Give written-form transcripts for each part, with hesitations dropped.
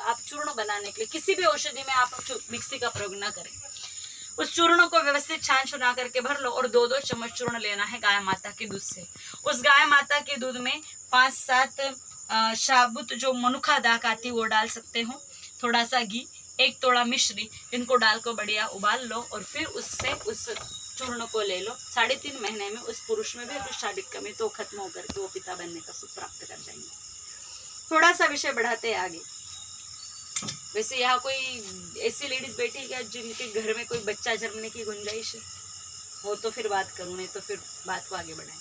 आप चूर्ण बनाने के लिए किसी भी औषधि में आप मिक्सी का प्रयोग ना करें। उस चूर्ण को व्यवस्थित छान छुना करके भर लो और 2-2 चम्मच चूर्ण लेना है गाय माता के दूध से। उस गाय माता के दूध में 5-7 साबुत जो मनुखा दाक आती वो डाल सकते हो, थोड़ा सा घी, 1 तोड़ा मिश्री, इनको डाल को बढ़िया उबाल लो और फिर उससे उस चूर्ण को ले लो। 3.5 महीने में उस पुरुष में भी अगर शारीरिक कमी तो खत्म होकर के वो पिता बनने का सुख प्राप्त कर जाएंगे। थोड़ा सा विषय बढ़ाते हैं आगे। वैसे यहाँ कोई ऐसी लेडीज बैठी है जिनके घर में कोई बच्चा जन्मने की गुंजाइश है, हो तो फिर बात करूँ, नहीं तो फिर बात को आगे बढ़ाएं।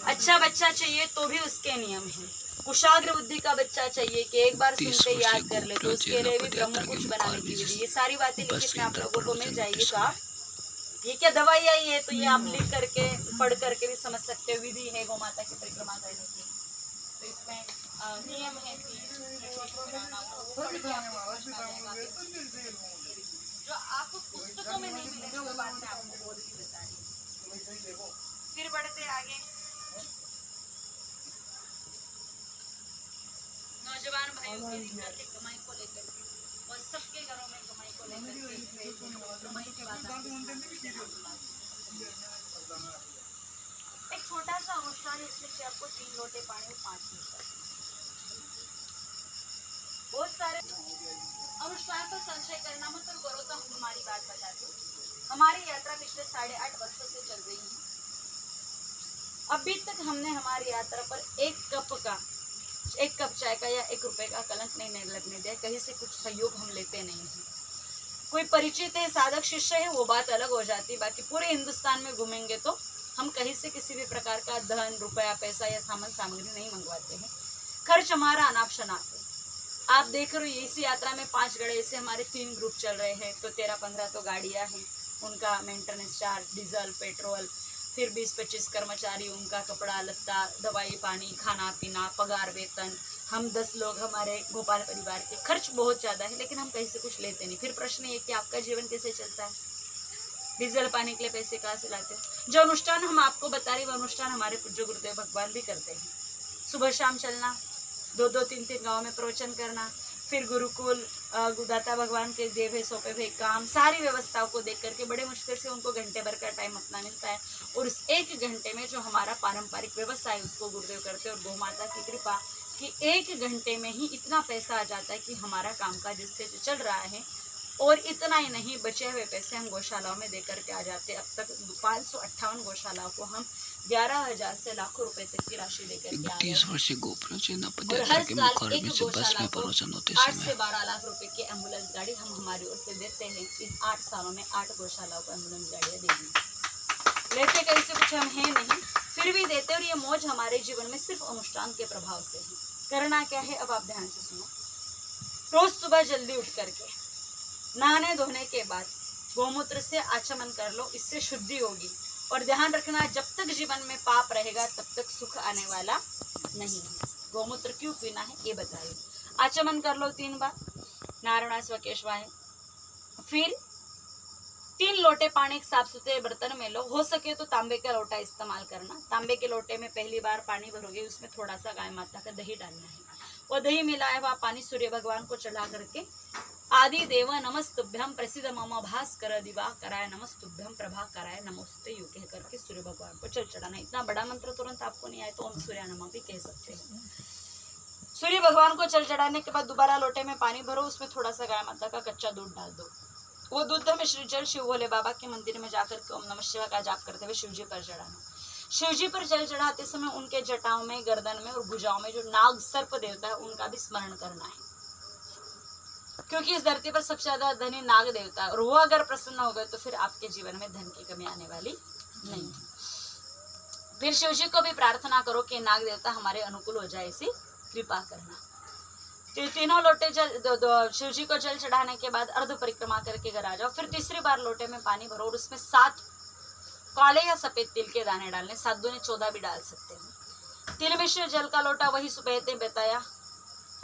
अच्छा बच्चा चाहिए तो भी उसके नियम है। कुशाग्र बुद्धि का बच्चा चाहिए कि एक बार सुनते याद कर ले, तो उसके लिए भी ब्रह्म कुछ बनाने की विधि, ये सारी बातें लिखित में आप लोगों को मिल जाएगी। तो आप ये क्या दवाई आई है तो ये आप लिख करके पढ़ करके भी समझ सकते हो। विधि है गौ माता की परिक्रमा करने की, तो इसमें नियम है जो आपको पुस्तकों में नहीं मिलेगा वो बात मैं आपको बोल ही बता रही हूँ। फिर बढ़ते आगे। नौजवान भाइयों के घर से कमाई को लेकर के और सबके घरों में कमाई को लेकर के कमाई की बात एक छोटा सा अनुष्ठान, इसमें आपको 3 लोटे पानी और 5 मिनट बहुत सारे अनुष्ठान पर संशय करना मत और करो। तो हम हमारी बात बताते हैं। हमारी यात्रा पिछले 8.5 वर्षों से चल रही है। अभी तक हमने हमारी यात्रा पर 1 कप चाय का या 1 रुपए का कलंक नहीं लगने दिया। कहीं से कुछ सहयोग हम लेते नहीं हैं। कोई परिचित है, साधक शिष्य है, वो बात अलग हो जाती है। बाकी पूरे हिंदुस्तान में घूमेंगे तो हम कहीं से किसी भी प्रकार का धन, रुपया, पैसा या सामान सामग्री नहीं मंगवाते हैं। खर्च हमारा अनाप शनाप है। आप देख रहे हो इसी यात्रा में 5 गड़े ऐसे हमारे 3 ग्रुप चल रहे हैं, तो 13-15 तो गाड़ियां हैं, उनका मेंटेनेंस चार्ज, डीजल, पेट्रोल, फिर 20-25 कर्मचारी, उनका कपड़ा लत्ता, दवाई पानी, खाना पीना, पगार वेतन, हम 10 लोग हमारे गोपाल परिवार के। खर्च बहुत ज़्यादा है, लेकिन हम कहीं से कुछ लेते नहीं। फिर प्रश्न ये कि आपका जीवन कैसे चलता है? डीजल पानी के लिए पैसे कहाँ से लाते हैं? जो अनुष्ठान हम आपको बता रहे, वो अनुष्ठान हमारे पूज्य गुरुदेव भगवान भी करते हैं। सुबह शाम चलना, 2-2, 3-3 गाँव में प्रवचन करना, फिर गुरुकुल, गुरुदाता भगवान के देव है सौंपे हुए काम, सारी व्यवस्थाओं को देख करके बड़े मुश्किल से उनको घंटे भर का टाइम अपना मिलता है। और उस 1 घंटे में जो हमारा पारंपरिक व्यवस्था है उसको गुरुदेव करते हैं। और गौ माता की कृपा कि 1 घंटे में ही इतना पैसा आ जाता है कि हमारा कामकाज जिससे चल रहा है। और इतना ही नहीं, बचे हुए पैसे हम गौशालाओं में दे करके आ जाते हैं। अब तक 558 गौशालाओं को हम 11,000 से लाखों रुपए तक की राशि देकर के आ गए। 30 वर्षीय गोप्रचेना और पदयात्रा हर के साल मुखार एक में से बस गौशाला में को प्रवचन होते 8 समय से 12 लाख रुपए की एम्बुलेंस गाड़ी हम हमारी ओर से देते हैं। इन 8 सालों में 8 गौशालाओं को एम्बुलेंस गाड़ियाँ दे दी। लेते कहीं से कुछ हम हैं नहीं, फिर भी देते। और ये मौज हमारे जीवन में सिर्फ अनुष्ठान के प्रभाव से है। करना क्या है, अब आप ध्यान से सुनो। रोज सुबह जल्दी उठ करके नहाने धोने के बाद गौमूत्र से आचमन कर लो, इससे शुद्धि होगी। और ध्यान रखना, जब तक जीवन में पाप रहेगा तब तक सुख आने वाला नहीं है। गौमूत्र क्यों पीना है ये बताइए। आचमन कर लो 3 बार, नारायण स्वकेशवाय। फिर 3 लोटे पानी एक साफ सुथरे बर्तन में लो। हो सके तो तांबे का लोटा इस्तेमाल करना। तांबे के लोटे में पहली बार पानी भरोगे, उसमें थोड़ा सा गाय माता का दही डालना है। वो दही मिलाया हुआ पानी सूर्य भगवान को चढ़ा करके आदि देव नमस्तुभ्यम प्रसिद्ध मम भास्कर दिवाकराय नमस्तुभ्यम प्रभाकराय नमोस्तुते यू कह करके सूर्य भगवान को जल चढ़ाना। इतना बड़ा मंत्र तुरंत आपको नहीं आए तो ओम सूर्य नमः भी कह सकते हैं। सूर्य भगवान को जल चढ़ाने के बाद दोबारा लोटे में पानी भरो, उसमें थोड़ा सा गाय माता का कच्चा दूध डाल दो। वो दूध में श्री जल शिव भोले बाबा के मंदिर में जाकर के ओम नमः शिवाय का जाप करते हुए शिव जी पर चढ़ाना। शिव जी पर जल चढ़ाते समय उनके जटाओं में, गर्दन में और भुजाओं में जो नाग सर्प देवता है उनका भी स्मरण करना है, क्योंकि इस धरती पर सबसे ज्यादा धनी नाग देवता है। और वो अगर प्रसन्न हो गए तो फिर आपके जीवन में धन की कमी आने वाली नहीं है। फिर शिव जी को भी प्रार्थना करो कि नाग देवता हमारे अनुकूल हो जाए, ऐसी कृपा करना। तो 3 लोटे जल शिव जी को जल चढ़ाने के बाद अर्ध परिक्रमा करके घर आ जाओ। फिर तीसरी बार लोटे में पानी भरो और उसमें 7 काले या सफेद तिल के दाने डालने। 7 दूनी 14 भी डाल सकते हैं। तिल मिश्र जल का लोटा वही सुबह बताया,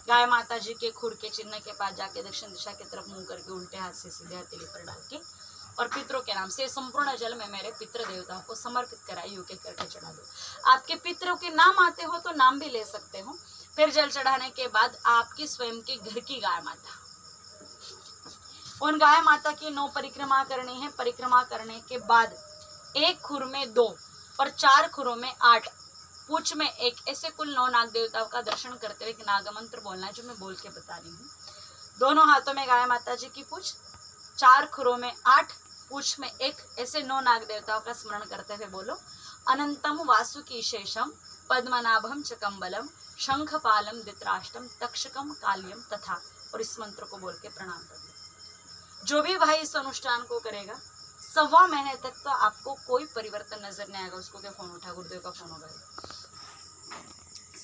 गाय माता जी के खुर के चिन्ह के पास जाके दक्षिण दिशा की तरफ मुंह करके उल्टे हाथ से सीधे हथेली पर डाल के और पितरों के नाम से संपूर्ण जल में मेरे पितृ देवताओं को समर्पित कराइए के करके चढ़ा दो। आपके पितरों के नाम आते हो तो नाम भी ले सकते हो। फिर जल चढ़ाने के बाद आपकी स्वयं के घर की गाय माता, उन गाय माता की 9 परिक्रमा करनी है। परिक्रमा करने के बाद 1 खुर में 2 और 4 खुरों में 8, पूछ में 1, ऐसे कुल 9 नाग देवताओं का दर्शन करते हुए एक नाग मंत्र बोलना है, जो मैं बोल के बता रही हूँ। दोनों हाथों में गाय माता जी की पूछ, 4 खुरों में 8, पूछ में 1, ऐसे 9 नाग देवताओं का स्मरण करते हुए बोलो, अनंतम वासुकी शेषम पद्मनाभम चकम्बलम शंखपालम धृतराष्ट्रम तक्षकम कालियम तथा, और इस मंत्र को बोल के प्रणाम कर दो। जो भी भाई इस अनुष्ठान को करेगा 1.25 महीने तक तो आपको कोई परिवर्तन नजर नहीं आएगा। उसको क्या फोन उठा, गुरुदेव का फोन होगा।